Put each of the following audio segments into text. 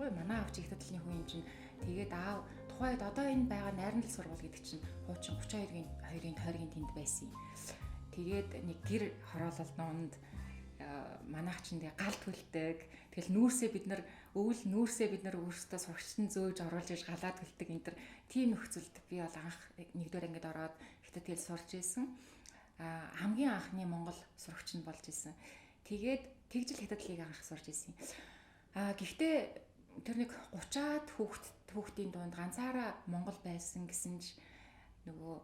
байхгүй юу? Манай аав чи их талын хүн юм чинь тэгээд аав тухайд одоо энэ байгаа найрамдал сургууль гэдэг чинь хуучин 32-ийн 20-ийн тэнд байсан юм. Тэгээд нэг гэр хороолол нуунд манайх чинь тэгээ гал төлдөг. Тэгэл нүүрсээ бид нар өөрсдөө сурагчтан зөөж оруулж иж галаад төлдөг энэ төр тийм нөхцөлд би бол анх нэгдүгээр ангид ороод ихтэй тэгэл сурж ирсэн. Хамгийн анхны Монгол сурагч нь болж исэн. Тэгээд тэгжил хятадлыг анх сурж исэн. Гэхдээ тэр нэг 30-аад хүүхдийн дунд ганцаараа Монгол байсан гэсэн ч нөгөө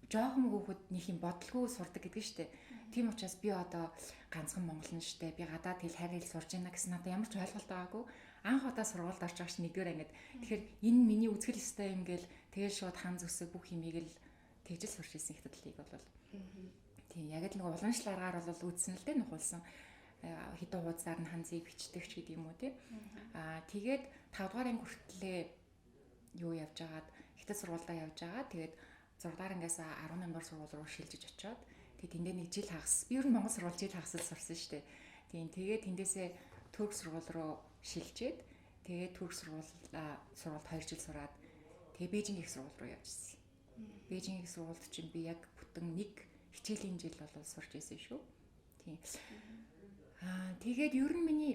жоохон хүүхэд нэг юм бодлого сурдаг гэдэг нь шүү дээ. Тийм учраас би одоо ганцхан монголн шүү дээ. Би гадаад хэл хайр хэл сурж байна гэсэн надад ямар ч ойлголт байгаагүй. Анх удаа сургуульд орж байгаа чинь нэгдүгээр ангид. Тэгэхээр энэ миний үзгэл ёстой юм гээл тэгэл шууд хан зүсэг бүх юмыг л тэгжил сурч ирсэн хятадлыг бол. Тийм яг л нэг уламжлал аргаар бол үзсэн л дээ нухулсан. Хэдэн хуудасаар нь ханзыг бичдэг ч гэдэг юм уу тий. Тэгээд 5 дугаар анги хүртлээ юу явж агаад хятад сургуульдаа явж байгаа. Тэгээд 6 дугаар ангиас 18 дугаар сургууль руу шилжиж очиод тэгээд тэндээ нэг жил хагас. Би ер нь Монгол сургууль жил хагасд сурсан шүү дээ. Тийм тэгээд тэндээсээ Турк сургууль руу шилжээд тэгээд Турк сургуульд 2 жил сураад тэгээд Бээжинг их сургууль руу явж ирсэн. Бээжинг их сургуульд чинь би яг бүтэн нэг хичээлийн жил бол сурч ирсэн шүү. Тийм. Тэгээд ер нь миний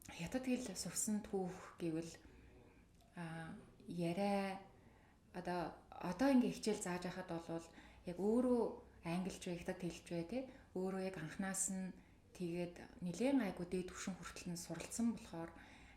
хятад хэл сурсан түүх гэвэл яриа одоо ингээ хичээл зааж байхад бол яг өөрөө англич вэ хятад хэлж вэ те өөрөө яг анханаас нь тэгээд нэлээд айгуу дээд түвшин хүртэл нь суралцсан болохоор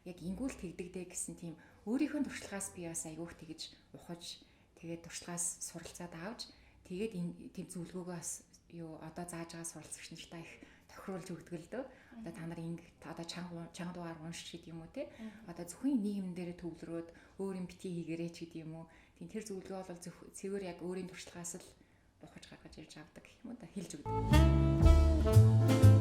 яг ингүүл тэгдэгдээ гэсэн тийм өөрийнхөө туршлагаас би бас айгуух тэгж ухаж тэгээд туршлагаас суралцаад авч тэгээд тийм зөвлөгөөгөө бас юу одоо зааж байгаа суралцагч нартай их тохируулж өгдөг л дөө. Одоо та нар одоо чанга дугаар уншиж гэдэг юм уу те. Одоо зөвхөн нийгэм дээр төвлөрөөд өөр юм битгий хийгэрээ ч гэдэг юм уу. Тийм тэр зөвлөгөө бол цэвэр яг өөрийн туршлагаас л ухаж гаргаж ирж авдаг гэх юм уу да хэлж өгдөг.